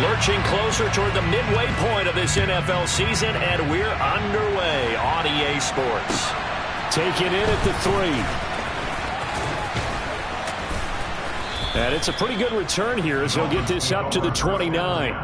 Lurching closer toward the midway point of this NFL season, and we're underway on EA Sports. Taking in at the 3. And it's a pretty good return here as he'll get this up to the 29.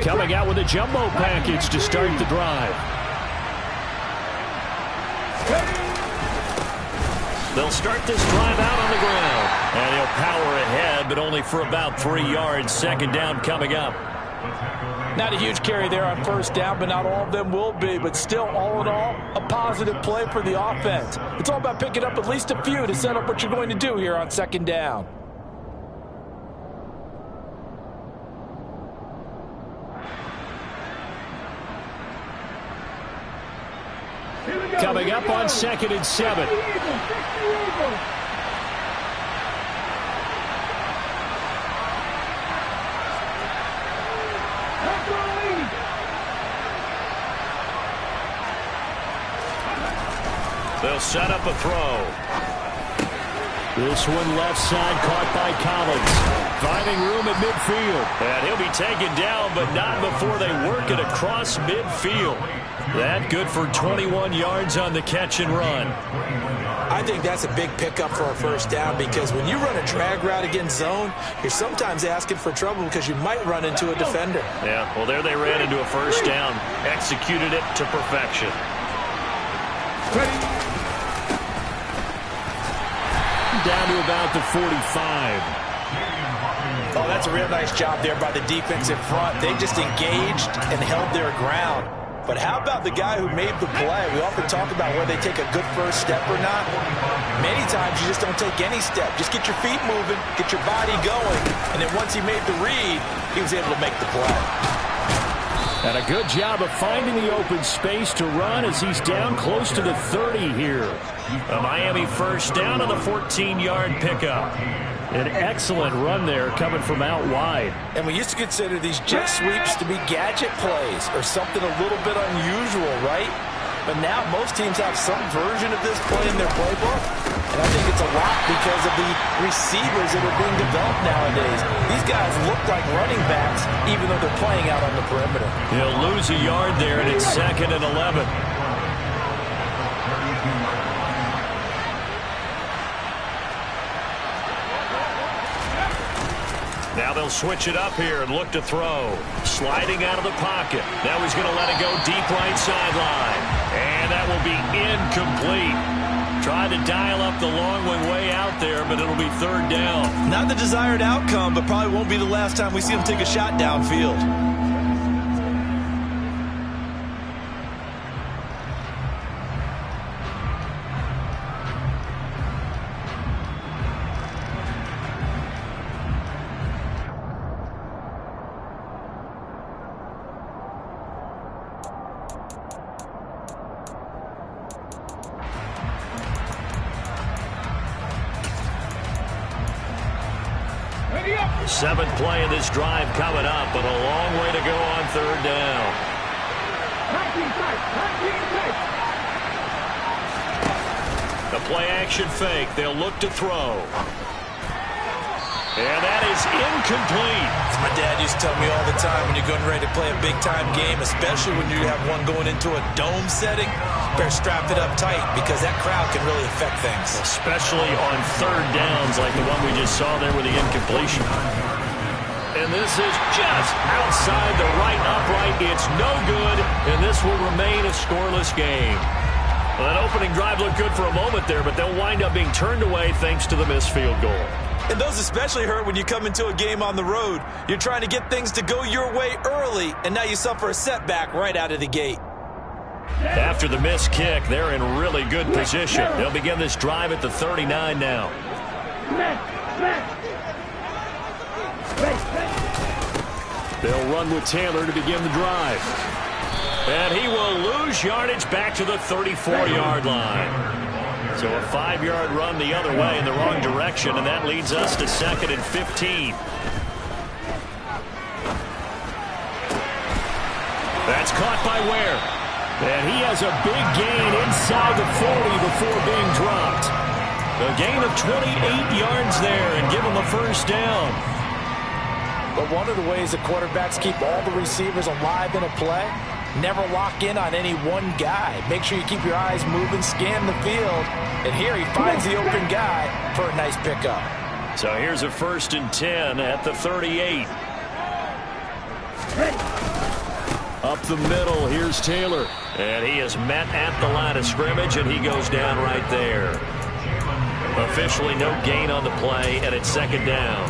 Coming out with a jumbo package to start the drive. They'll start this drive out on the ground. And he'll power ahead, but only for about 3 yards. Second down coming up. Not a huge carry there on first down, but not all of them will be. But still, all in all, a positive play for the offense. It's all about picking up at least a few to set up what you're going to do here on second down. Coming up on 2nd and 7. They'll set up a throw. This one left side caught by Collins. Finding room at midfield. And he'll be taken down, but not before they work it across midfield. That good for 21 yards on the catch and run. I think that's a big pickup for a first down because when you run a drag route against zone, you're sometimes asking for trouble because you might run into a defender. Yeah, well, there they ran into a first down. Executed it to perfection. Down to about the 45. Oh, that's a real nice job there by the defensive front. They just engaged and held their ground. But how about the guy who made the play? We often talk about whether they take a good first step or not. Many times you just don't take any step. Just get your feet moving, get your body going, and then once he made the read, he was able to make the play. And a good job of finding the open space to run as he's down close to the 30 here. A Miami first down on the 14-yard pickup. An excellent run there coming from out wide. And we used to consider these jet sweeps to be gadget plays or something a little bit unusual, right? But now most teams have some version of this play in their playbook. And I think it's a lot because of the receivers that are being developed nowadays. These guys look like running backs even though they're playing out on the perimeter. He'll lose a yard there, and it's 2nd and 11. Now they'll switch it up here and look to throw. Sliding out of the pocket. Now he's going to let it go deep right sideline. And that will be incomplete. Tried to dial up the long one way out there, but it'll be 3rd down. Not the desired outcome, but probably won't be the last time we see him take a shot downfield. Seventh play of this drive coming up, but a long way to go on 3rd down. The play action fake. They'll look to throw. And that is incomplete. As my dad used to tell me all the time, when you're getting ready to play a big-time game, especially when you have one going into a dome setting, better strap it up tight because that crowd can really affect things. Especially on 3rd downs like the one we just saw there with the incompletion. And this is just outside the right upright. It's no good, and this will remain a scoreless game. Well, that opening drive looked good for a moment there, but they'll wind up being turned away thanks to the missed field goal. And those especially hurt when you come into a game on the road. You're trying to get things to go your way early, and now you suffer a setback right out of the gate. After the missed kick, they're in really good position. They'll begin this drive at the 39 now. They'll run with Taylor to begin the drive. And he will lose yardage back to the 34-yard line. So a 5-yard run the other way in the wrong direction, and that leads us to 2nd and 15. That's caught by Ware. And he has a big gain inside the 40 before being dropped. A gain of 28 yards there and give him a first down. But one of the ways the quarterbacks keep all the receivers alive in a play, never lock in on any one guy. Make sure you keep your eyes moving, scan the field. And here he finds the open guy for a nice pickup. So here's a 1st and 10 at the 38. Up the middle, here's Taylor. And he is met at the line of scrimmage, and he goes down right there. Officially no gain on the play, and it's 2nd down.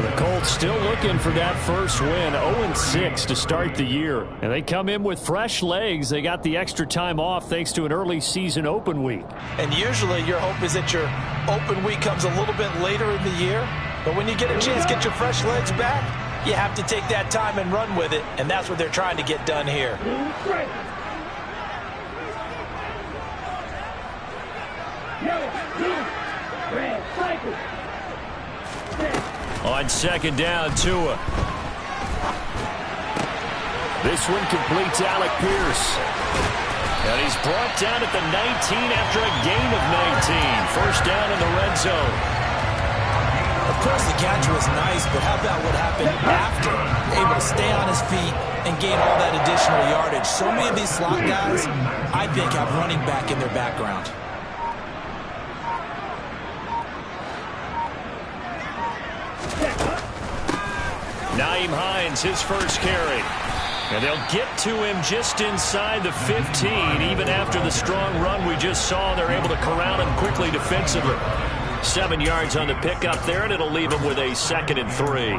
The Colts still looking for that first win, 0-6 to start the year. And they come in with fresh legs. They got the extra time off thanks to an early season open week. And usually your hope is that your open week comes a little bit later in the year. But when you get a chance to get your fresh legs back, you have to take that time and run with it. And that's what they're trying to get done here. On 2nd down, Tua. This one completes Alec Pierce. And he's brought down at the 19 after a gain of 19. First down in the red zone. Of course, the catch was nice, but how about what happened after? Able to stay on his feet and gain all that additional yardage. So many of these slot guys, I think, have running back in their background. Nyheim Hines, his first carry. And they'll get to him just inside the 15. Even after the strong run we just saw, they're able to corral him quickly defensively. 7 yards on the pickup there, and it'll leave him with a 2nd and 3.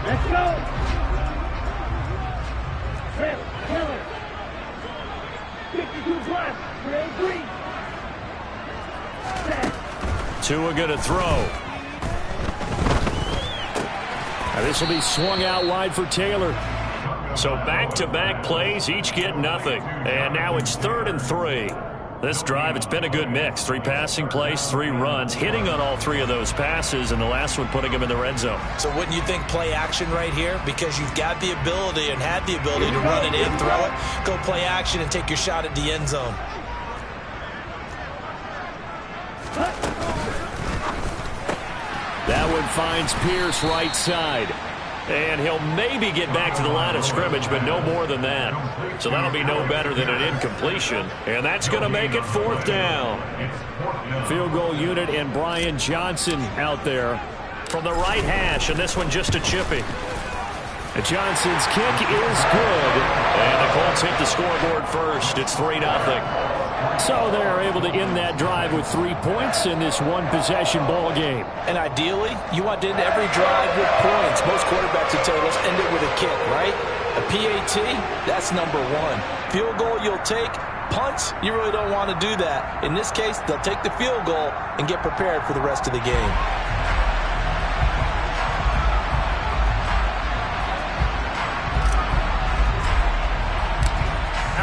Let's go! Taylor. 52 left. 3. Tua going to throw. Now this will be swung out wide for Taylor. So back-to-back plays, each get nothing. And now it's 3rd and 3. This drive, it's been a good mix. 3 passing plays, 3 runs, hitting on all 3 of those passes, and the last one putting him in the red zone. So wouldn't you think play action right here? Because you've got the ability and had the ability to run it in, throw it, go play action, and take your shot at the end zone. That one finds Pierce right side. And he'll maybe get back to the line of scrimmage, but no more than that. So that'll be no better than an incompletion. And that's going to make it 4th down. Field goal unit and Brian Johnson out there. From the right hash, and this one just a chippy. And Johnson's kick is good. And the Colts hit the scoreboard first. It's 3-0. So they're able to end that drive with 3 points in this one-possession ball game. And ideally, you want to end every drive with points. Most quarterbacks would tell you, let's end it with a kick, right? A PAT, that's number 1. Field goal you'll take. Punts, you really don't want to do that. In this case, they'll take the field goal and get prepared for the rest of the game.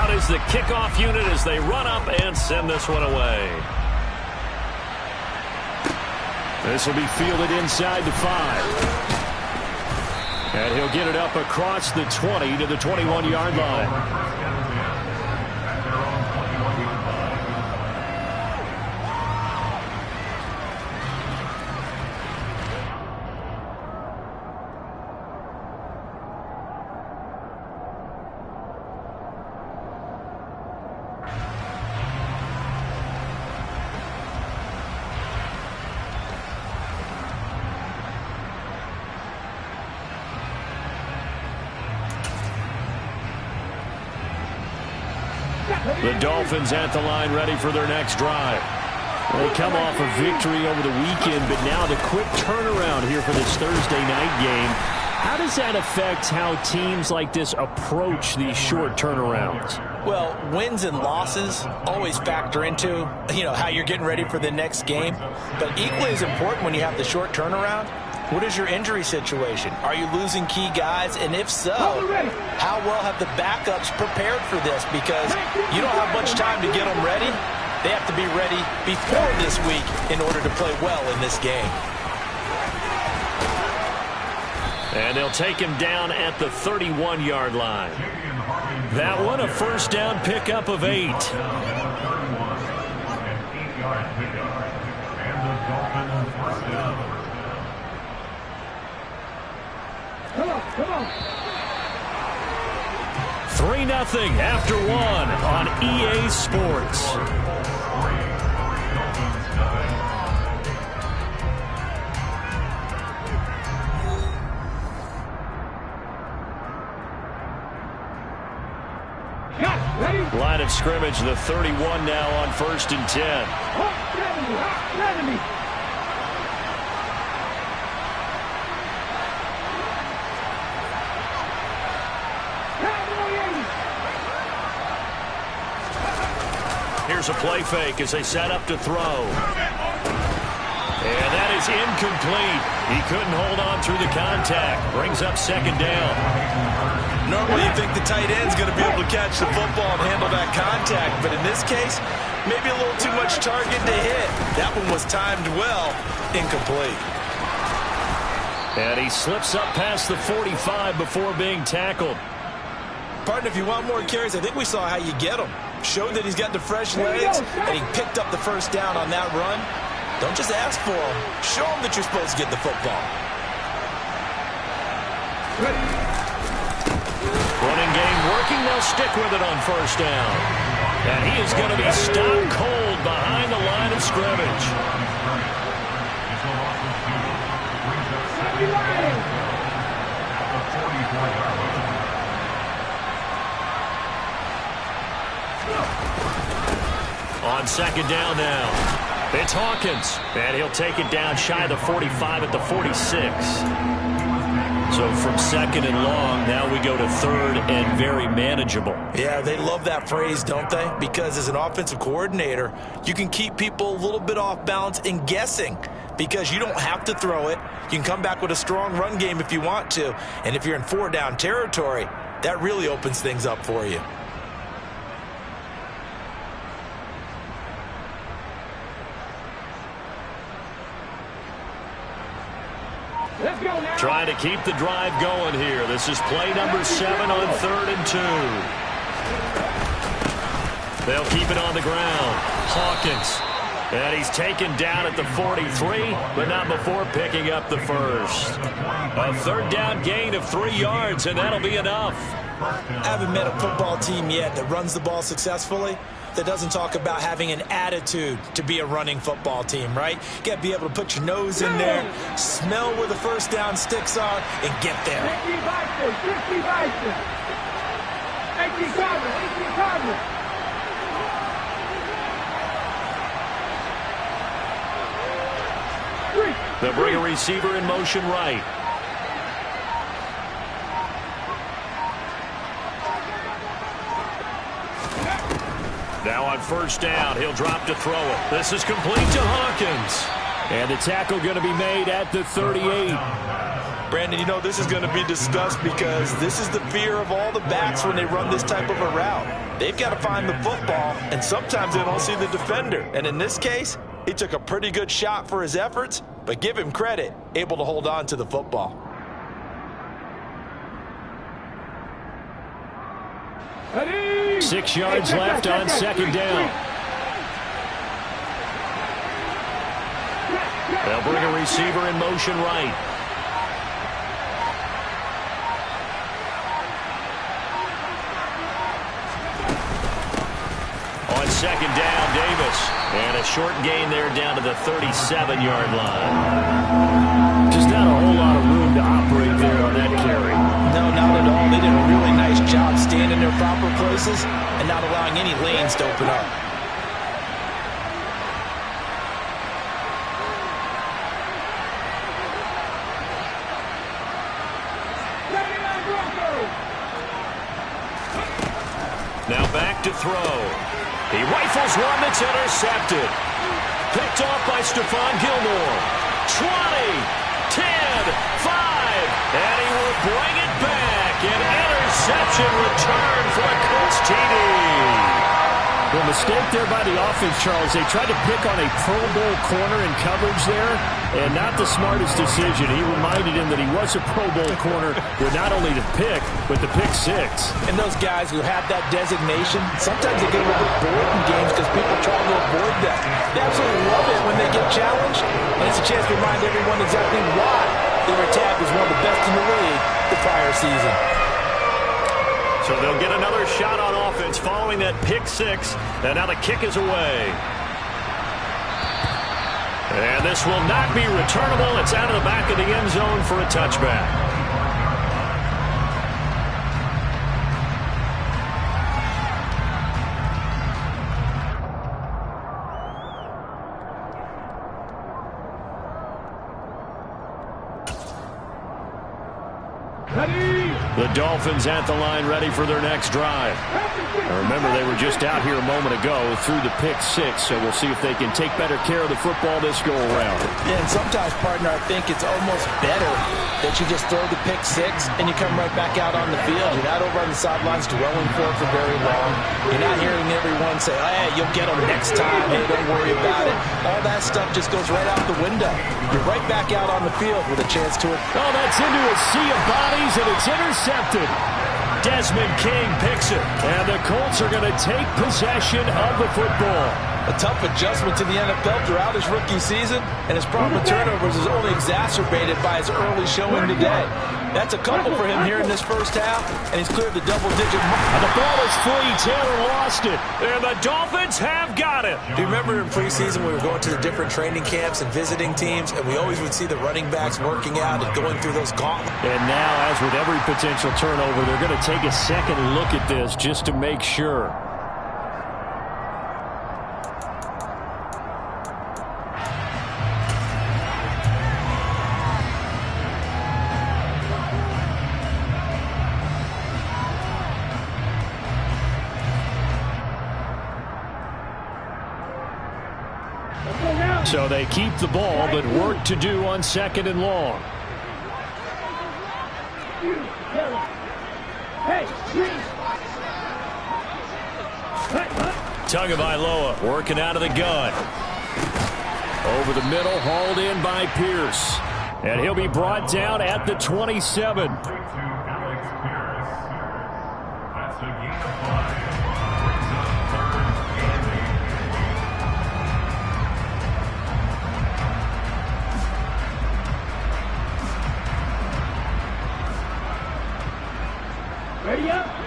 Is the kickoff unit as they run up and send this one away. This will be fielded inside the 5. And he'll get it up across the 20 to the 21-yard line. The Dolphins at the line, ready for their next drive. They come off a victory over the weekend, but now the quick turnaround here for this Thursday night game. How does that affect how teams like this approach these short turnarounds? Well, wins and losses always factor into, how you're getting ready for the next game. But equally as important when you have the short turnaround, what is your injury situation? Are you losing key guys? And if so, how well have the backups prepared for this? Because you don't have much time to get them ready. They have to be ready before this week in order to play well in this game. And they'll take him down at the 31-yard line. That one, a first down pickup of 8. Come on. 3-0 after 1 on EA Sports. Line of scrimmage, the 31 now on 1st and 10. Here's a play fake as they set up to throw. And that is incomplete. He couldn't hold on through the contact. Brings up 2nd down. Normally you think the tight end's going to be able to catch the football and handle that contact. But in this case, maybe a little too much target to hit. That one was timed well. Incomplete. And he slips up past the 45 before being tackled. Partner, if you want more carries, I think we saw how you get him. Showed that he's got the fresh legs, and he picked up the first down on that run. Don't just ask for him. Show him that you're supposed to get the football. Running game working. They'll stick with it on 1st down. And he is going to be stopped cold behind the line of scrimmage. On 2nd down now, it's Hawkins, and he'll take it down shy of the 45 at the 46. So from 2nd and long, now we go to 3rd and very manageable. Yeah, they love that phrase, don't they? Because as an offensive coordinator, you can keep people a little bit off balance and guessing because you don't have to throw it. You can come back with a strong run game if you want to. And if you're in 4-down territory, that really opens things up for you. Trying to keep the drive going here. This is play number 7 on 3rd and 2. They'll keep it on the ground. Hawkins. And he's taken down at the 43, but not before picking up the first. A 3rd down gain of 3 yards, and that'll be enough. I haven't met a football team yet that runs the ball successfully that doesn't talk about having an attitude to be a running football team, right? You got to be able to put your nose in there, smell where the first down sticks are, and get there. They'll bring a receiver in motion right. Now on 1st down, he'll drop to throw it. This is complete to Hawkins. And the tackle going to be made at the 38. Brandon, this is going to be discussed because this is the fear of all the backs when they run this type of a route. They've got to find the football, and sometimes they don't see the defender. And in this case, he took a pretty good shot for his efforts, but give him credit, able to hold on to the football. Ready? 6 yards left on 2nd down. They'll bring a receiver in motion right. On 2nd down, Davis. And a short gain there down to the 37-yard line. Just not a whole lot of room to operate there on that carry. No, not at all. They did a really nice job staying in their proper places and not allowing any lanes to open up. Now back to throw. He rifles one that's intercepted. Picked off by Stephon Gilmore. 20, 10, 5, and he will bring it back. An interception return for a Colts TD. The mistake there by the offense, Charles. They tried to pick on a Pro Bowl corner in coverage there, and not the smartest decision. He reminded him that he was a Pro Bowl corner with not only the pick, but the pick six. And those guys who have that designation, sometimes they get a little bit bored in games because people try to avoid that. They absolutely love it when they get challenged, and it's a chance to remind everyone exactly why they were tagged as one of the best in the league the prior season. So they'll get another shot on offense following that pick six. And now the kick is away. And this will not be returnable. It's out of the back of the end zone for a touchback. The Dolphins at the line ready for their next drive. Now remember, they were just out here a moment ago through the pick six, so we'll see if they can take better care of the football this go-around. Yeah, and sometimes, partner, I think it's almost better that you just throw the pick six and you come right back out on the field. You're not over on the sidelines dwelling for it for very long. You're not hearing everyone say, hey, you'll get them next time. Hey, don't worry about it. All that stuff just goes right out the window. You're right back out on the field with a chance to it. Oh, that's into a sea of bodies, and it's intercepted. Desmond King picks it. And the Colts are going to take possession of the football. A tough adjustment to the NFL throughout his rookie season, and his problem with turnovers is only exacerbated by his early showing today. That's a couple for him here in this first half, and he's cleared the double-digit mark. And the ball is free. Taylor lost it. And the Dolphins have got it. Do you remember in preseason we were going to the different training camps and visiting teams, and we always would see the running backs working out and going through those gauntlets? And now, as with every potential turnover, they're going to take a second look at this just to make sure. So they keep the ball, but work to do on second and long. Tagovailoa working out of the gun. Over the middle, hauled in by Pierce. And he'll be brought down at the 27.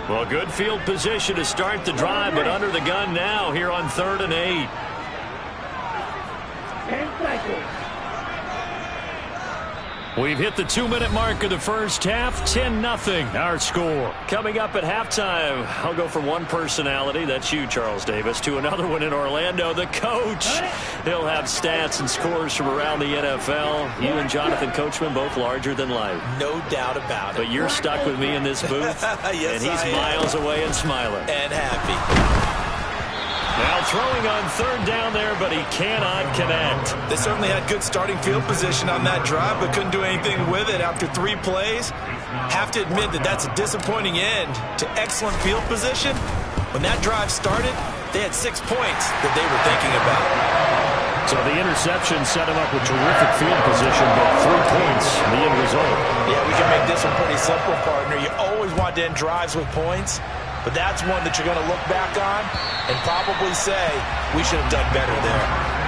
Well, good field position to start the drive, but under the gun now here on 3rd and 8. We've hit the 2-minute mark of the first half. 10-0 our score. Coming up at halftime, I'll go from one personality, that's you, Charles Davis, to another one in Orlando, the coach. He'll have stats and scores from around the NFL. You and Jonathan Coachman both larger than life. No doubt about it. But you're stuck with me in this booth, yes, and he's miles away and smiling. And happy. Now throwing on 3rd down there, but he cannot connect. They certainly had good starting field position on that drive, but couldn't do anything with it after 3 plays. Have to admit that that's a disappointing end to excellent field position. When that drive started, they had 6 points that they were thinking about. So the interception set him up with terrific field position, but 3 points, the end result. Yeah, we can make this one pretty simple, partner. You always want to end drives with points, but that's one that you're going to look back on and probably say, we should have done better there.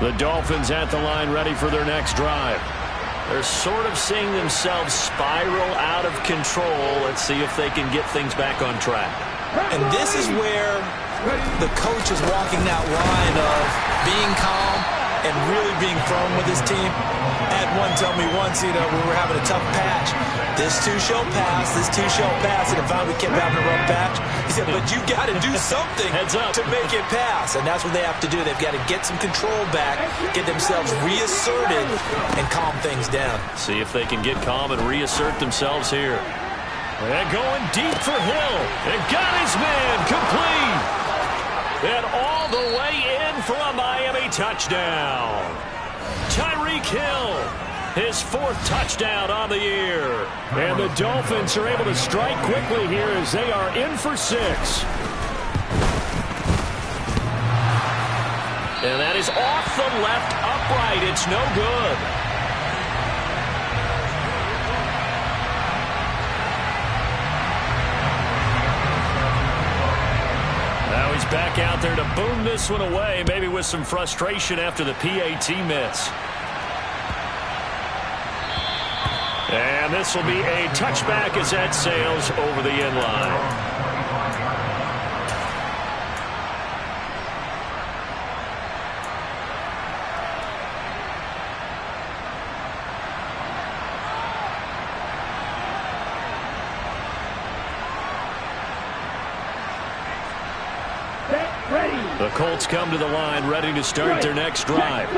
The Dolphins at the line ready for their next drive. They're sort of seeing themselves spiral out of control. Let's see if they can get things back on track. And this is where the coach is walking that line of being calm and really being firm with his team. I had one tell me once, we were having a tough patch. This too shall pass, this too shall pass. And if we kept having a rough patch, he said, but you got to do something to make it pass. And that's what they have to do. They've got to get some control back, get themselves reasserted, and calm things down. See if they can get calm and reassert themselves here. And going deep for Hill. And got his man complete. And all the way in for a Miami touchdown. Tyreek Hill, his 4th touchdown on the year. And the Dolphins are able to strike quickly here as they are in for 6. And that is off the left upright. It's no good. Now he's back out there to boom this one away, maybe with some frustration after the PAT miss. And this will be a touchback as that sails over the end line. The Colts come to the line ready to start their next drive.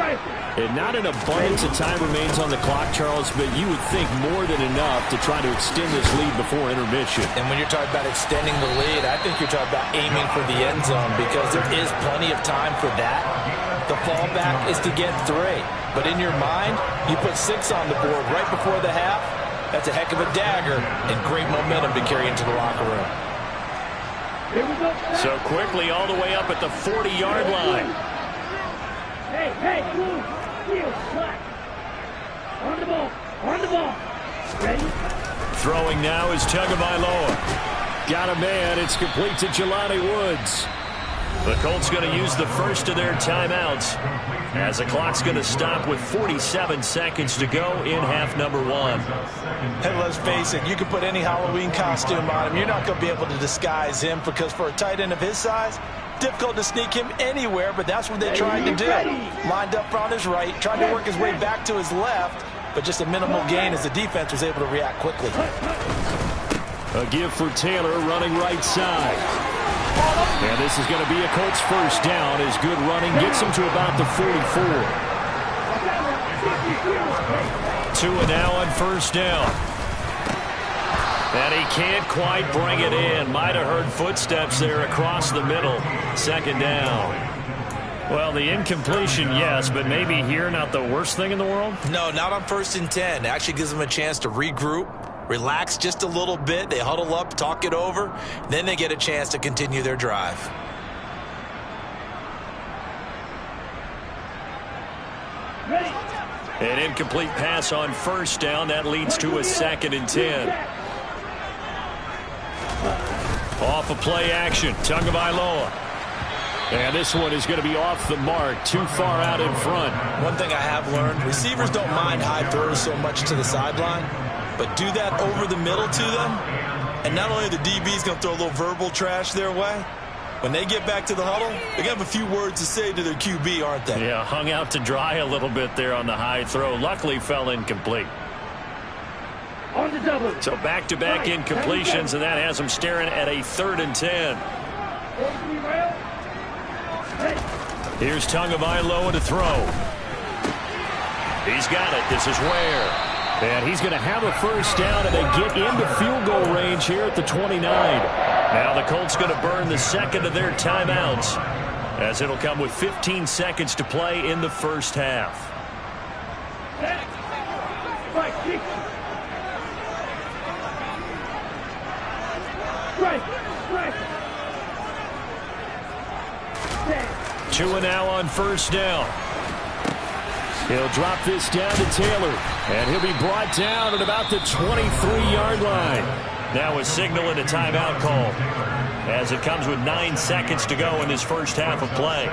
And not an abundance of time remains on the clock, Charles, but you would think more than enough to try to extend this lead before intermission. And when you're talking about extending the lead, I think you're talking about aiming for the end zone because there is plenty of time for that. The fallback is to get 3. But in your mind, you put 6 on the board right before the half. That's a heck of a dagger and great momentum to carry into the locker room. So quickly all the way up at the 40-yard line. Hey, move. Heel, slack. On the ball. Ready? Throwing now is Tagovailoa. Got a man. It's complete to Jelani Woods. The Colts going to use the first of their timeouts as the clock's going to stop with 47 seconds to go in half number 1. And let's face it, you can put any Halloween costume on him. You're not going to be able to disguise him because for a tight end of his size, difficult to sneak him anywhere, but that's what they tried to do. Lined up on his right, tried to work his way back to his left, but just a minimal gain as the defense was able to react quickly. A give for Taylor running right side. And this is going to be a Colts first down as good running gets him to about the 44. Tua now on first down. And he can't quite bring it in. Might have heard footsteps there across the middle. Second down. Well, the incompletion, yes, but maybe here not the worst thing in the world? No, not on 1st and 10. It actually gives them a chance to regroup, relax just a little bit. They huddle up, talk it over. Then they get a chance to continue their drive. An incomplete pass on first down. That leads to a 2nd and 10. Off of play action. Tagovailoa. And this one is going to be off the mark. Too far out in front. One thing I have learned, receivers don't mind high throws so much to the sideline, but do that over the middle to them, and not only the DB's going to throw a little verbal trash their way, when they get back to the huddle, they're going to have a few words to say to their QB, aren't they? Yeah, hung out to dry a little bit there on the high throw. Luckily fell incomplete. On the double. So back-to-back incompletions, and that has them staring at a 3rd and 10. Here's Tagovailoa to throw. He's got it. This is Ware. And he's going to have a first down, and they get into field goal range here at the 29. Now the Colts going to burn the 2nd of their timeouts as it'll come with 15 seconds to play in the first half. Tua now on first down. He'll drop this down to Taylor, and he'll be brought down at about the 23-yard line. Now a signal and a timeout call as it comes with 9 seconds to go in this first half of play.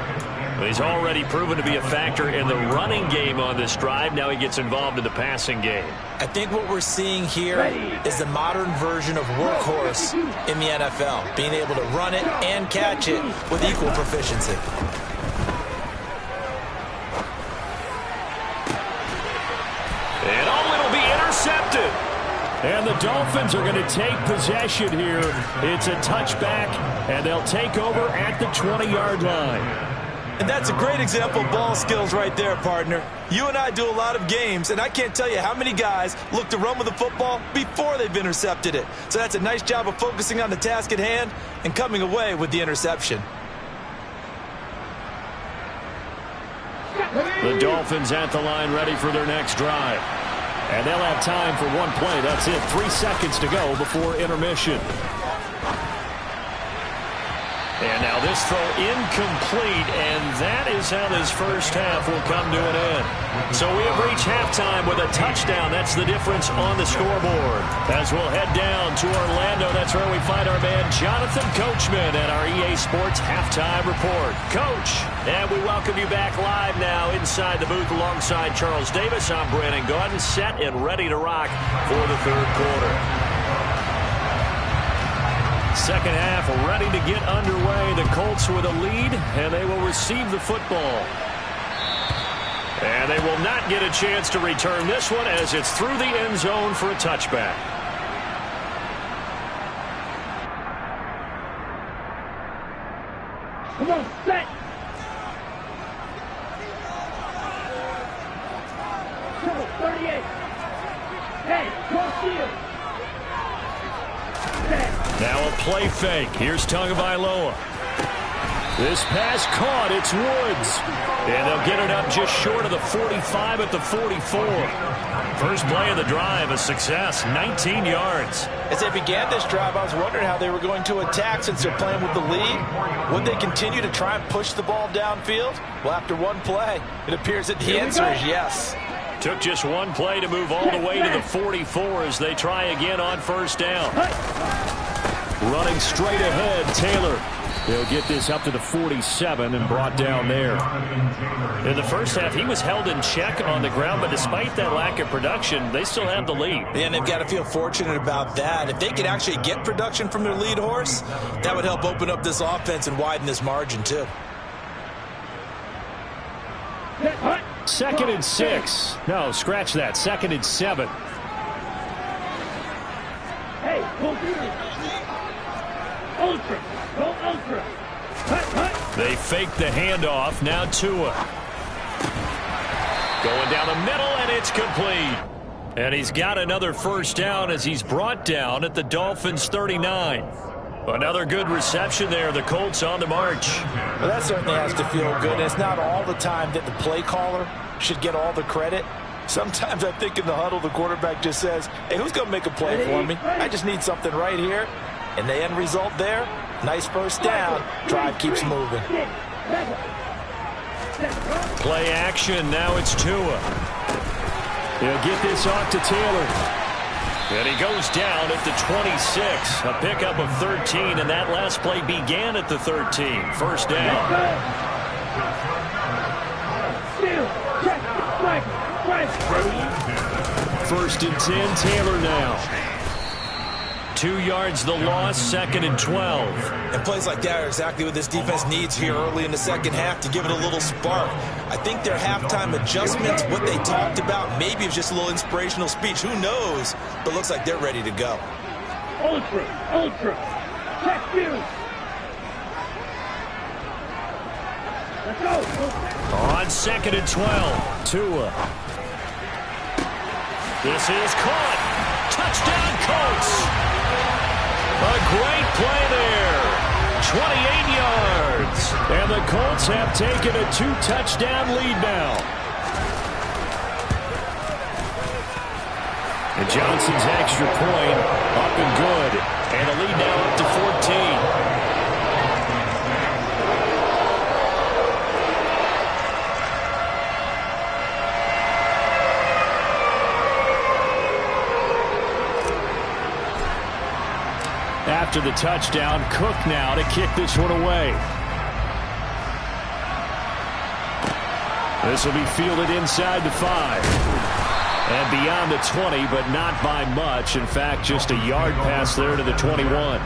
But he's already proven to be a factor in the running game on this drive. Now he gets involved in the passing game. I think what we're seeing here is the modern version of workhorse in the NFL, being able to run it and catch it with equal proficiency. And the Dolphins are going to take possession here. It's a touchback, and they'll take over at the 20-yard line. And that's a great example of ball skills right there, partner. You and I do a lot of games, and I can't tell you how many guys look to run with the football before they've intercepted it. So that's a nice job of focusing on the task at hand and coming away with the interception. The Dolphins at the line ready for their next drive. And they'll have time for one play. That's it. 3 seconds to go before intermission. And now this throw incomplete, and that is how this first half will come to an end. So we have reached halftime with a touchdown. That's the difference on the scoreboard. As we'll head down to Orlando, that's where we find our man Jonathan Coachman at our EA Sports Halftime Report. Coach, and we welcome you back live now inside the booth alongside Charles Davis. I'm Brandon Gaudin, set and ready to rock for the third quarter. Second half ready to get underway. The Colts with a lead, and they will receive the football. And they will not get a chance to return this one as it's through the end zone for a touchback. Come on, set. Trouble, 38. Hey, cross field. Now a play fake. Here's Tagovailoa. This pass caught. It's Woods. And they'll get it up just short of the 45 at the 44. First play of the drive, a success, 19 yards. As they began this drive, I was wondering how they were going to attack since they're playing with the lead. Would they continue to try and push the ball downfield? Well, after one play, it appears that the answer is yes. Took just one play to move all the way to the 44 as they try again on first down. Running straight ahead, Taylor. They'll get this up to the 47 and brought down there. In the first half, he was held in check on the ground, but despite that lack of production, they still have the lead. And they've got to feel fortunate about that. If they could actually get production from their lead horse, that would help open up this offense and widen this margin too. 2nd and 6. No, scratch that. 2nd and 7. Hey, go through. Ultra. Go ultra. Hut. They fake the handoff. Now Tua. Going down the middle, and it's complete. And he's got another first down as he's brought down at the Dolphins' 39. Another good reception there. The Colts on the march. Well, that certainly has to feel good. And it's not all the time that the play caller should get all the credit. Sometimes I think in the huddle, the quarterback just says, hey, who's going to make a play for me? I just need something right here. And the end result there, nice first down. Drive keeps moving. Play action. Now it's Tua. He'll get this off to Taylor. And he goes down at the 26. A pickup of 13, and that last play began at the 13. First down. First and 10, Taylor now. 2 yards the loss, 2nd and 12. And plays like that are exactly what this defense needs here early in the second half to give it a little spark. I think their halftime adjustments, what they talked about, maybe it was just a little inspirational speech. Who knows? But looks like they're ready to go. Ultra. Check you. Let's go. On 2nd and 12, Tua. This is caught. Touchdown, Colts. A great play there. 28 yards. And the Colts have taken a 2-touchdown lead now. And Johnson's extra point up and good. And the lead now up to 14. After the touchdown, Cook now to kick this one away. This will be fielded inside the 5. And beyond the 20, but not by much. In fact, just a yard pass there to the 21.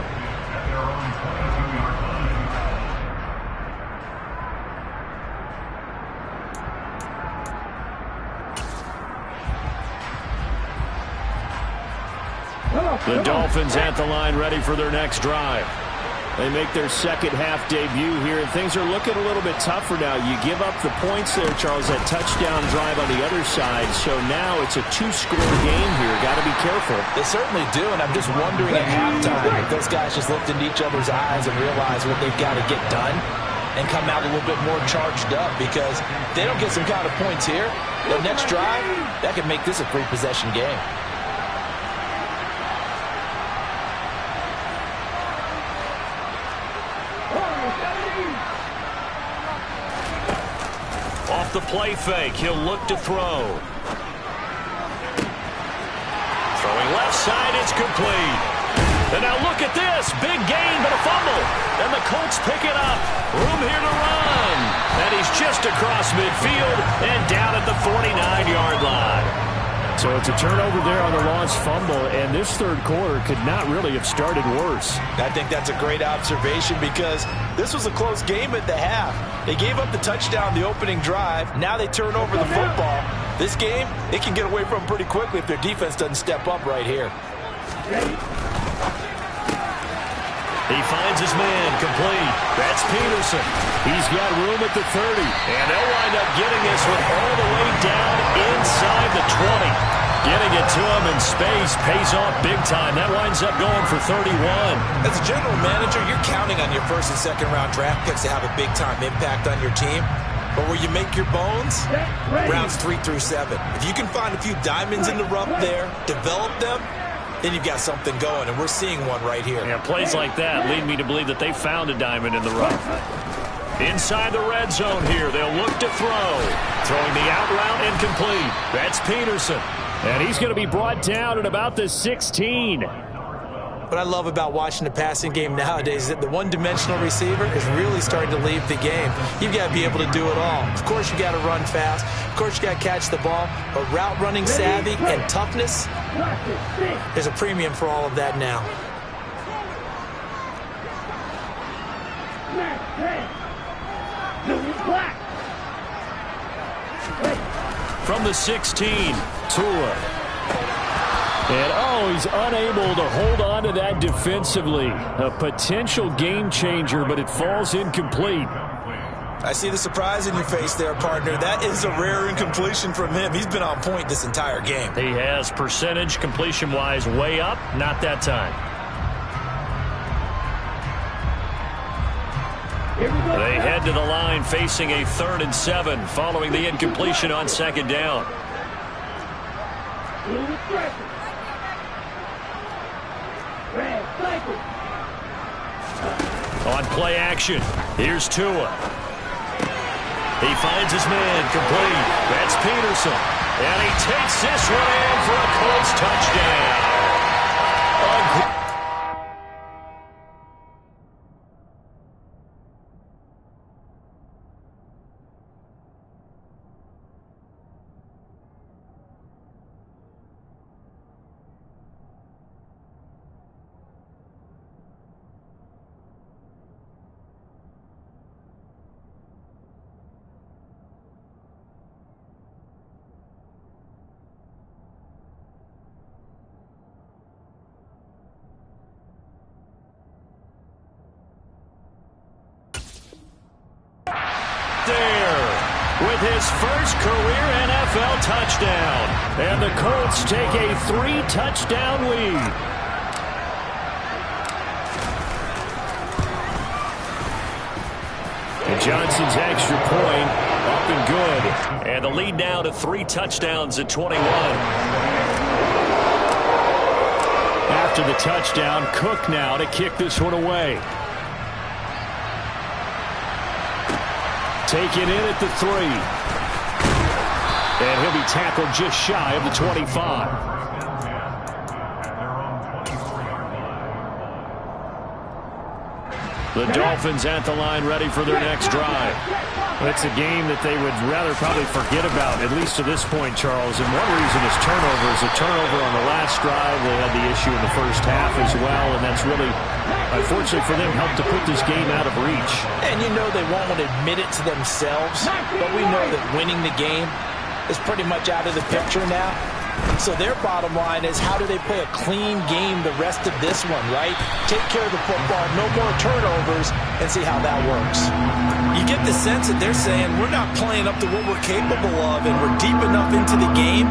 The Dolphins at the line ready for their next drive. They make their second half debut here, and things are looking a little bit tougher now. You give up the points there, Charles, that touchdown drive on the other side. So now it's a two-score game here. Got to be careful. They certainly do, and I'm just wondering at halftime if those guys just looked into each other's eyes and realized what they've got to get done and come out a little bit more charged up, because if they don't get some kind of points here, the next drive, that could make this a three-possession game. Off the play fake, he'll look to throw. Throwing left side, it's complete. And now look at this. Big gain, but a fumble. And the Colts pick it up. Room here to run. And he's just across midfield and down at the 49-yard line. So it's a turnover there on the lost fumble, and this third quarter could not really have started worse. I think that's a great observation, because this was a close game at the half. They gave up the touchdown the opening drive. Now they turn over the football. This game, they can get away from pretty quickly if their defense doesn't step up right here. He finds his man, complete. That's Peterson. He's got room at the 30. And they'll wind up getting this one all the way down inside the 20. Getting it to him in space pays off big time. That winds up going for 31. As a general manager, you're counting on your first and second round draft picks to have a big-time impact on your team. But where you make your bones, rounds 3 through 7. If you can find a few diamonds in the rough there, develop them, then you've got something going, and we're seeing one right here. Yeah, plays like that lead me to believe that they found a diamond in the rough. Inside the red zone here, they'll look to throw. Throwing the out route incomplete. That's Peterson. And he's going to be brought down at about the 16. What I love about watching the passing game nowadays is that the one-dimensional receiver is really starting to leave the game. You've got to be able to do it all. Of course, you got to run fast. Of course, you got to catch the ball. But route running savvy and toughness, there's a premium for all of that now. From the 16, Tua. And, he's unable to hold on to that defensively. A potential game changer, but it falls incomplete. I see the surprise in your face there, partner. That is a rare incompletion from him. He's been on point this entire game. He has percentage completion-wise way up. Not that time. They head to the line facing a 3rd and 7 following the incompletion on second down. On play action, here's Tua. He finds his man, complete. That's Peterson. And he takes this one in for a Colts touchdown. With his first career NFL touchdown. And the Colts take a 3-touchdown lead. And Johnson's extra point up and good. And the lead now to 3 touchdowns at 21. After the touchdown, Cook now to kick this one away. Taken in at the 3. And he'll be tackled just shy of the 25. The Dolphins at the line ready for their next drive. It's a game that they would rather probably forget about, at least to this point, Charles. And one reason is turnovers. A turnover on the last drive. They had the issue in the first half as well, and that's really, unfortunately for them, helped to put this game out of reach. And you know they won't want to admit it to themselves, but we know that winning the game is pretty much out of the picture now. So their bottom line is, how do they play a clean game the rest of this one, right? Take care of the football, no more turnovers, and see how that works. You get the sense that they're saying we're not playing up to what we're capable of, and we're deep enough into the game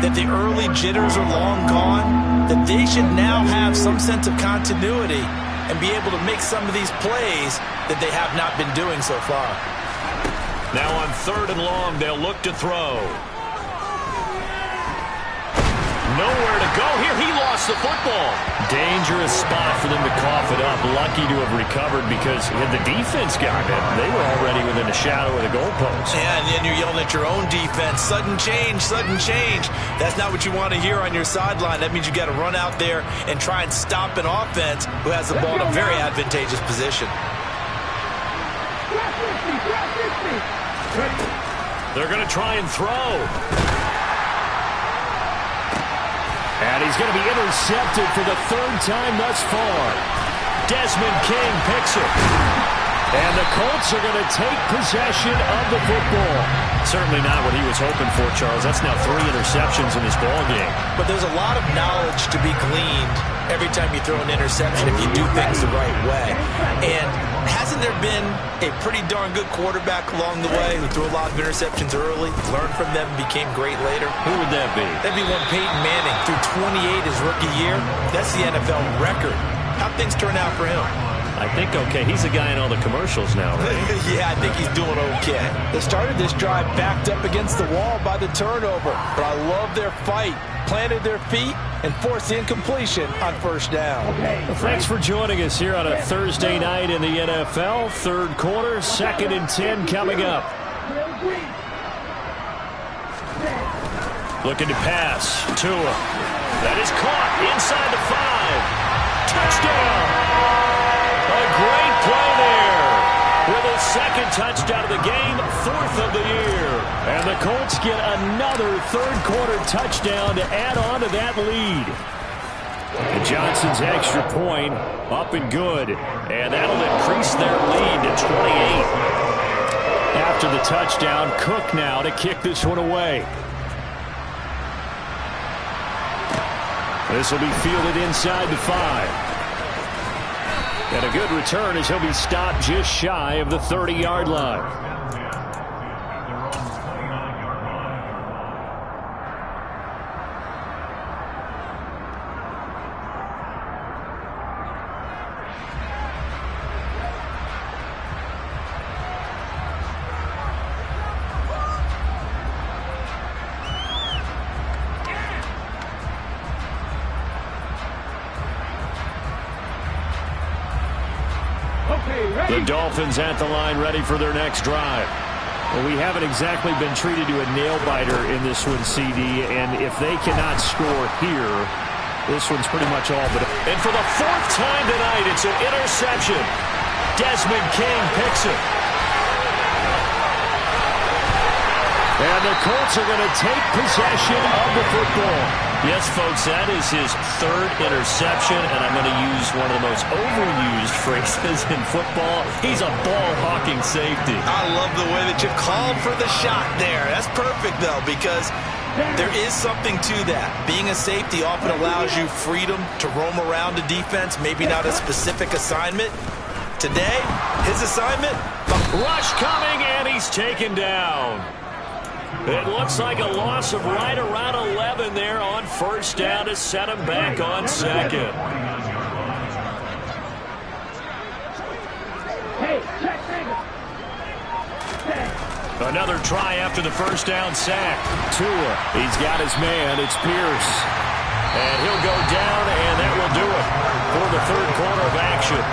that the early jitters are long gone, that they should now have some sense of continuity and be able to make some of these plays that they have not been doing so far. Now on 3rd and long, they'll look to throw. Nowhere to go here. He lost the football. Dangerous spot for them to cough it up. Lucky to have recovered because had the defense gotten it, they were already within a shadow of the goalpost. Yeah, and then you're yelling at your own defense. Sudden change, sudden change. That's not what you want to hear on your sideline. That means you got to run out there and try and stop an offense who has the ball in a very advantageous position. They're going to try and throw. And he's going to be intercepted for the 3rd time thus far. Desmond King picks it. And the Colts are going to take possession of the football. Certainly not what he was hoping for, Charles. That's now 3 interceptions in this ballgame. But there's a lot of knowledge to be gleaned every time you throw an interception if you do things the right way. And hasn't there been a pretty darn good quarterback along the way who threw a lot of interceptions early, learned from them, became great later? Who would that be? That'd be one Peyton Manning. Threw 28 his rookie year. That's the NFL record. How'd things turn out for him? I think okay. He's a guy in all the commercials now, right? Yeah, I think he's doing okay. They started this drive backed up against the wall by the turnover, but I love their fight. Planted their feet and forced the incompletion on 1st down. Well, thanks for joining us here on a Thursday night in the NFL. 3rd quarter, 2nd and 10 coming up. Looking to pass. Tua. That is caught inside the 5. Touchdown. A great play there. With his 2nd touchdown of the game, 4th of the year. And the Colts get another 3rd quarter touchdown to add on to that lead. And Johnson's extra point up and good. And that'll increase their lead to 28. After the touchdown, Cook now to kick this one away. This will be fielded inside the 5. And a good return as he'll be stopped just shy of the 30-yard line. The Dolphins at the line ready for their next drive. Well, we haven't exactly been treated to a nail-biter in this one, CD, and if they cannot score here, this one's pretty much all but... And for the 4th time tonight, it's an interception. Desmond King picks it. And the Colts are going to take possession of the football. Yes, folks, that is his 3rd interception, and I'm going to use one of the most overused phrases in football. He's a ball-hawking safety. I love the way that you called for the shot there. That's perfect, though, because there is something to that. Being a safety often allows you freedom to roam around the defense, maybe not a specific assignment. Today, his assignment... Rush coming, and he's taken down. It looks like a loss of right around 11 there on 1st down to set him back on 2nd. Another try after the 1st down sack. Tua, he's got his man. It's Pierce. And he'll go down, and that will do it for the 3rd quarter of action.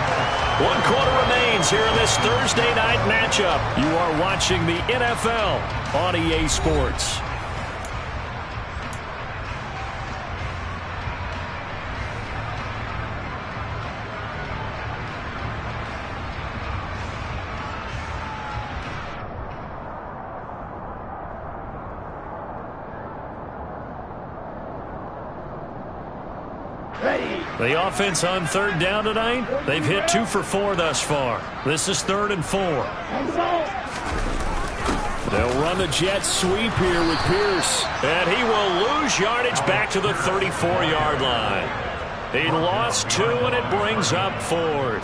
1 quarter remains here in this Thursday night matchup. You are watching the NFL on EA Sports. The offense on 3rd down tonight, they've hit 2 for 4 thus far. This is 3rd and 4. They'll run the jet sweep here with Pierce. And he will lose yardage back to the 34-yard line. He lost 2, and it brings up 4th.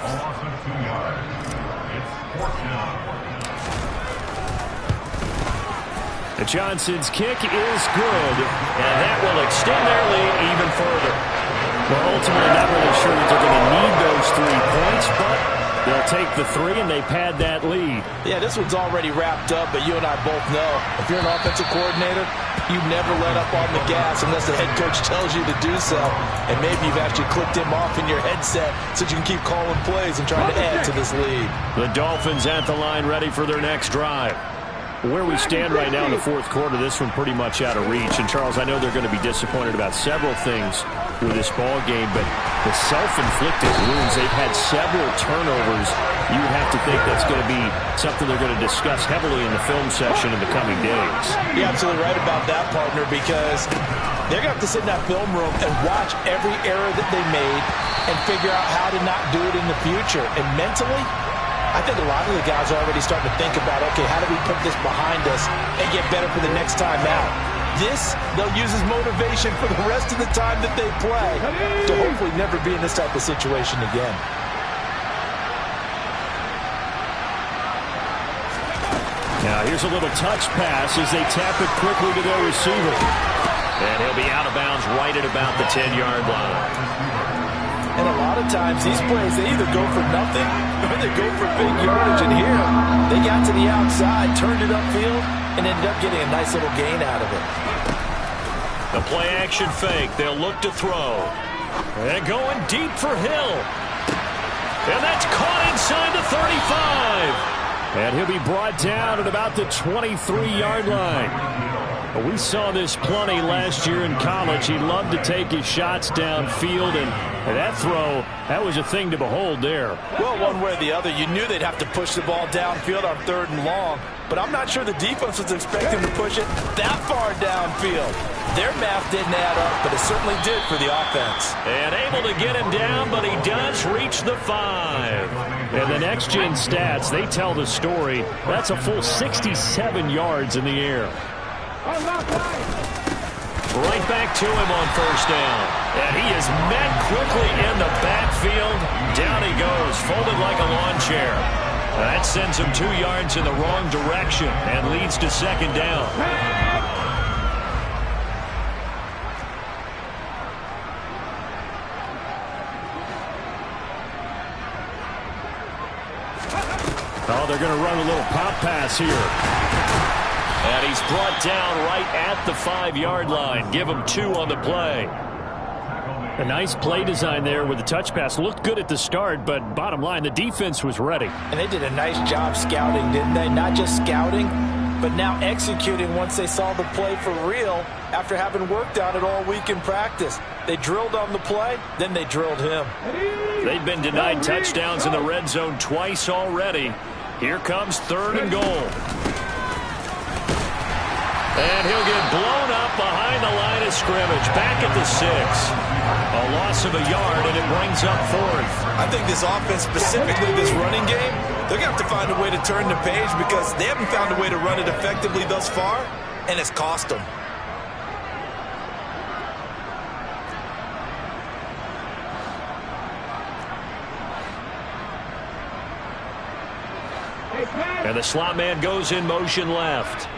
And Johnson's kick is good, and that will extend their lead even further. Well, ultimately, not really sure that they're going to need those 3 points, but they'll take the 3, and they pad that lead. Yeah, this one's already wrapped up, but you and I both know if you're an offensive coordinator, you never let up on the gas unless the head coach tells you to do so. And maybe you've actually clicked him off in your headset so you can keep calling plays and trying to add to this lead. The Dolphins at the line ready for their next drive. Where we stand right now in the 4th quarter, this one pretty much out of reach. And, Charles, I know they're going to be disappointed about several things with this ball game, but the self-inflicted wounds, they've had several turnovers. You would have to think that's going to be something they're going to discuss heavily in the film session in the coming days. You're absolutely right about that, partner, because they're going to have to sit in that film room and watch every error that they made and figure out how to not do it in the future. And mentally, I think a lot of the guys are already starting to think about, okay, how do we put this behind us and get better for the next time out? This, they'll use as motivation for the rest of the time that they play to hopefully never be in this type of situation again. Now, here's a little touch pass as they tap it quickly to their receiver. And he'll be out of bounds right at about the 10-yard line. And a lot of times, these plays, they either go for nothing or they go for big yardage. And here, they got to the outside, turned it upfield, and ended up getting a nice little gain out of it. The play-action fake. They'll look to throw. And going deep for Hill. And that's caught inside the 35. And he'll be brought down at about the 23-yard line. We saw this plenty last year in college. He loved to take his shots downfield, and that throw, that was a thing to behold there. Well, one way or the other, you knew they'd have to push the ball downfield on 3rd and long, but I'm not sure the defense was expecting to push it that far downfield. Their math didn't add up, but it certainly did for the offense. And able to get him down, but he does reach the 5. And the next-gen stats, they tell the story. That's a full 67 yards in the air. Right back to him on 1st down. And he is met quickly in the backfield. Down he goes, folded like a lawn chair. That sends him 2 yards in the wrong direction and leads to 2nd down. Oh, they're going to run a little pop pass here. And he's brought down right at the 5-yard line. Give him 2 on the play. A nice play design there with the touch pass. Looked good at the start, but bottom line, the defense was ready. And they did a nice job scouting, didn't they? Not just scouting, but now executing once they saw the play for real after having worked on it all week in practice. They drilled on the play, then they drilled him. They've been denied touchdowns in the red zone twice already. Here comes 3rd and goal. And he'll get blown up behind the line of scrimmage. Back at the 6. A loss of a yard, and it brings up 4th. I think this offense, specifically this running game, they're going to have to find a way to turn the page because they haven't found a way to run it effectively thus far, and it's cost them. And the slot man goes in motion left.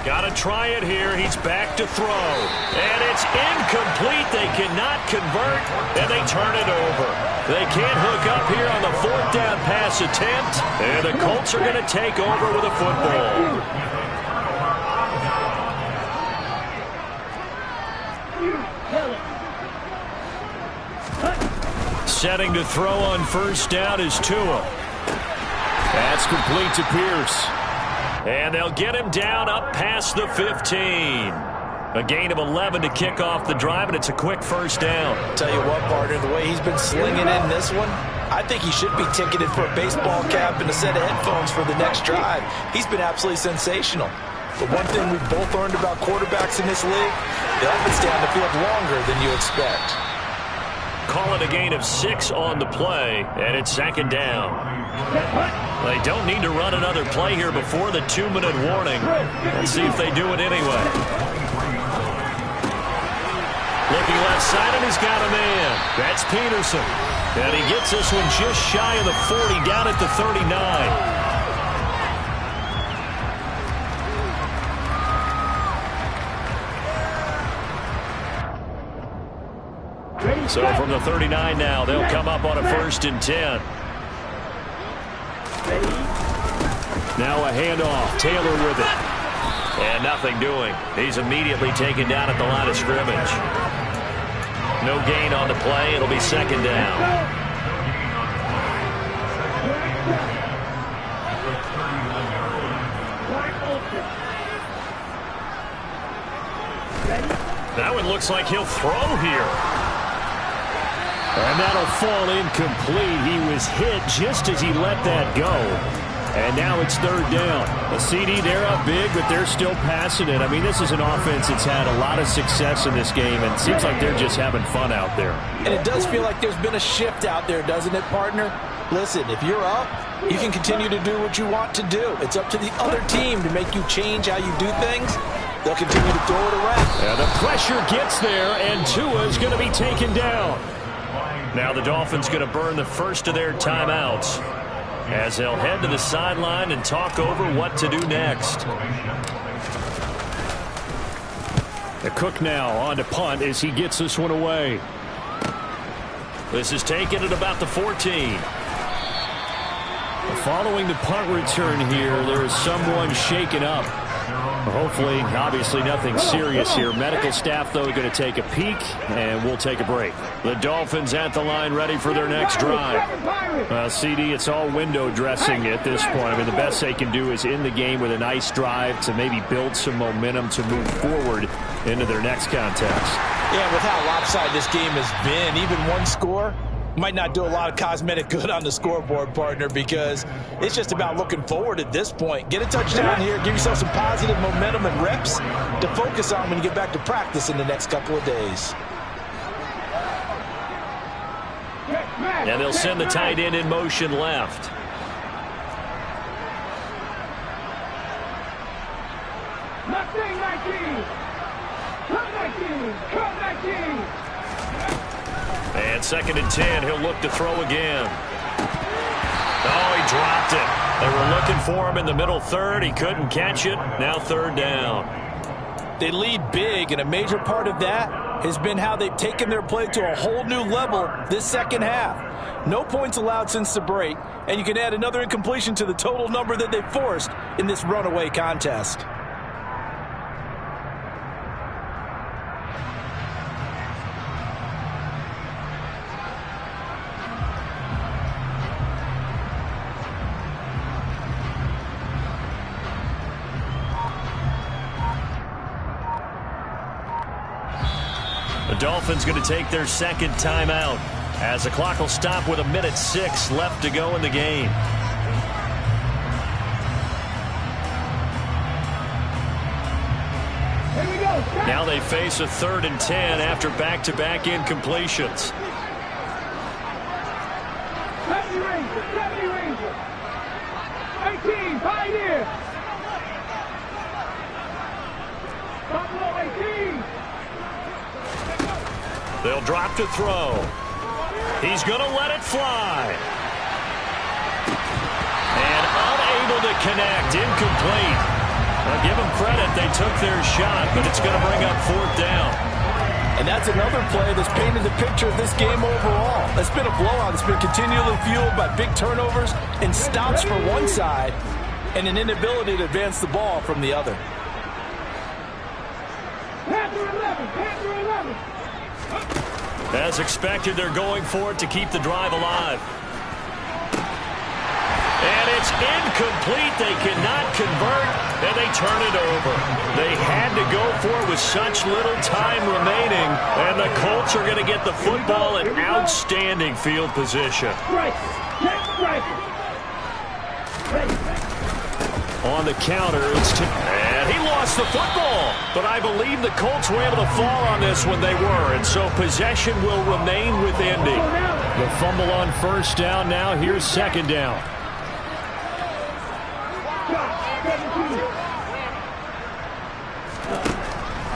Got to try it here. He's back to throw. And it's incomplete. They cannot convert, and they turn it over. They can't hook up here on the 4th down pass attempt, and the Colts are going to take over with a football. Setting to throw on 1st down is Tua. That's complete to Pierce. And they'll get him down up past the 15. A gain of 11 to kick off the drive, and it's a quick 1st down. Tell you what, partner, the way he's been slinging in this one, I think he should be ticketed for a baseball cap and a set of headphones for the next drive. He's been absolutely sensational. But one thing we've both learned about quarterbacks in this league, they often stay on the field longer than you expect. call it a gain of 6 on the play, and it's second down. They don't need to run another play here before the 2-minute warning. Let's see if they do it anyway. Looking left side, and he's got a man. That's Peterson. And he gets this one just shy of the 40, down at the 39. So from the 39 now, they'll come up on a 1st and 10. Now a handoff. Taylor with it. And nothing doing. He's immediately taken down at the line of scrimmage. No gain on the play. It'll be second down. That one looks like he'll throw here. And that'll fall incomplete. He was hit just as he let that go. And now it's 3rd down. A CD, they're up big, but they're still passing it. I mean, this is an offense that's had a lot of success in this game, and it seems like they're just having fun out there. And it does feel like there's been a shift out there, doesn't it, partner? Listen, if you're up, you can continue to do what you want to do. It's up to the other team to make you change how you do things. They'll continue to throw it around. And the pressure gets there, and Tua's going to be taken down. Now the Dolphins going to burn the first of their timeouts as they'll head to the sideline and talk over what to do next. The Cook now on to punt as he gets this one away. This is taken at about the 14. Following the punt return here, there is someone shaken up. Hopefully, obviously nothing serious here. Medical staff, though, going to take a peek, and we'll take a break. The Dolphins at the line ready for their next drive. CD, it's all window dressing at this point. I mean, the best they can do is end the game with a nice drive to maybe build some momentum to move forward into their next contest. Yeah, with how lopsided this game has been, even one score might not do a lot of cosmetic good on the scoreboard, partner, because it's just about looking forward at this point. Get a touchdown here, give yourself some positive momentum and reps to focus on when you get back to practice in the next couple of days. And they'll send the tight end in motion left. And 2nd and 10, he'll look to throw again. Oh, he dropped it. They were looking for him in the middle 3rd. He couldn't catch it. Now 3rd down. They lead big, and a major part of that has been how they've taken their play to a whole new level this second half. No points allowed since the break, and you can add another incompletion to the total number that they forced in this runaway contest. The Dolphins going to take their 2nd timeout as the clock will stop with 1:06 left to go in the game. Here we go. Now they face a 3rd and 10 after back-to-back incompletions. 70 Ranger, 18, Pioneer. Buffalo 18. They'll drop to throw. He's going to let it fly. And unable to connect. Incomplete. Well, give them credit. They took their shot, but it's going to bring up 4th down. And that's another play that's painted the picture of this game overall. It's been a blowout. It's been continually fueled by big turnovers and stops for one side and an inability to advance the ball from the other. Panther 11, Panther 11. As expected, they're going for it to keep the drive alive. And it's incomplete. They cannot convert, and they turn it over. They had to go for it with such little time remaining, and the Colts are going to get the football in outstanding field position. On the counter, it's And he lost the football. But I believe the Colts were able to fall on this when they were. And so possession will remain with Indy. The fumble on first down. Now here's second down.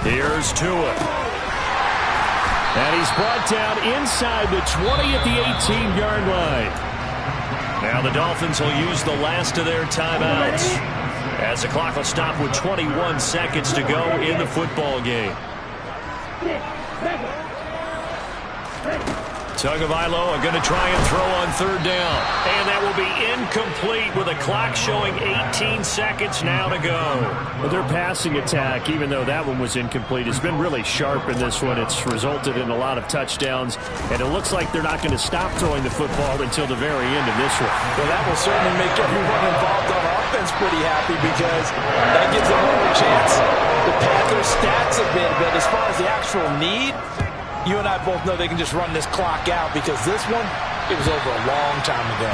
Here's Tua. And he's brought down inside the 20 at the 18-yard line. Now the Dolphins will use the last of their timeouts as the clock will stop with 21 seconds to go in the football game. Tagovailoa going to try and throw on third down. And that will be incomplete with a clock showing 18 seconds now to go. But their passing attack, even though that one was incomplete, has been really sharp in this one. It's resulted in a lot of touchdowns. And it looks like they're not going to stop throwing the football until the very end of this one. Well, that will certainly make everyone involved on offense pretty happy because that gives them more chance to pad their stats a bit. But as far as the actual need, you and I both know they can just run this clock out because this one, it was over a long time ago.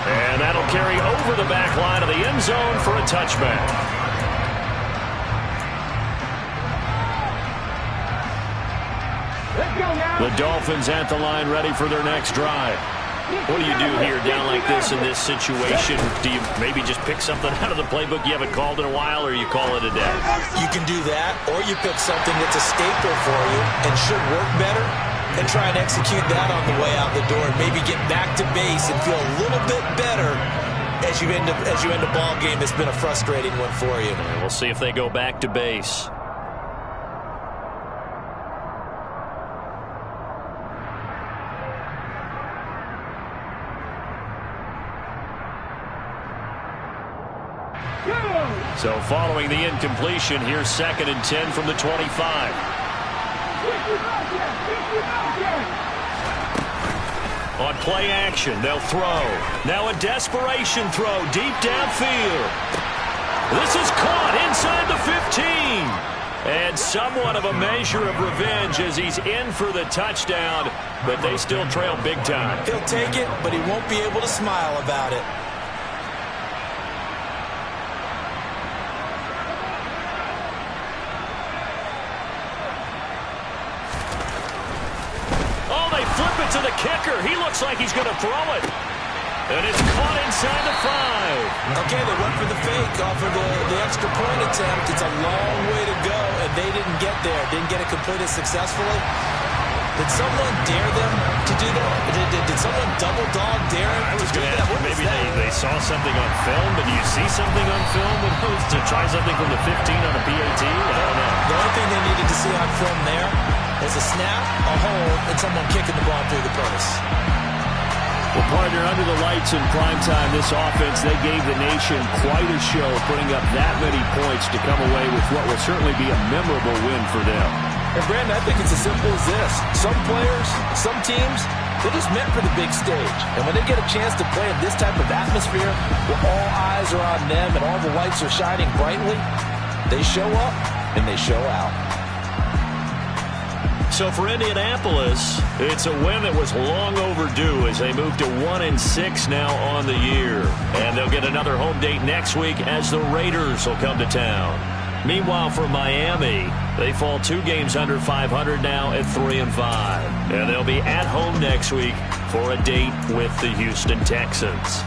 And that'll carry over the back line of the end zone for a touchback. The Dolphins at the line ready for their next drive. What do you do here down like this in this situation? Do you maybe just pick something out of the playbook you haven't called in a while, or you call it a day? You can do that, or you pick something that's a staple for you and should work better and try and execute that on the way out the door and maybe get back to base and feel a little bit better as you end a ball game that's been a frustrating one for you. And we'll see if they go back to base. So following the incompletion, here's 2nd and 10 from the 25. On play action, they'll throw. Now a desperation throw deep downfield. This is caught inside the 15. And somewhat of a measure of revenge as he's in for the touchdown, but they still trail big time. He'll take it, but he won't be able to smile about it. To the kicker. He looks like he's going to throw it. And it's caught inside the 5. Okay, they went for the fake off of the extra point attempt. It's a long way to go, and they didn't get there. Didn't get it completed successfully. Did someone dare them to do that? Did someone double dog dare him to do that? Maybe they saw something on film, but do you see something on film to try something from the 15 on a PAT? I don't know. The only thing they needed to see on film there was a snap, a hold, and someone kicking the ball through the post. Well, partner, under the lights in primetime, this offense, they gave the nation quite a show, putting up that many points to come away with what will certainly be a memorable win for them. And, Brandon, I think it's as simple as this. Some players, some teams, they're just meant for the big stage. And when they get a chance to play in this type of atmosphere where all eyes are on them and all the lights are shining brightly, they show up and they show out. So for Indianapolis, it's a win that was long overdue as they move to 1-6 now on the year. And they'll get another home date next week as the Raiders will come to town. Meanwhile, for Miami, they fall 2 games under 500 now at 3-5. And they'll be at home next week for a date with the Houston Texans.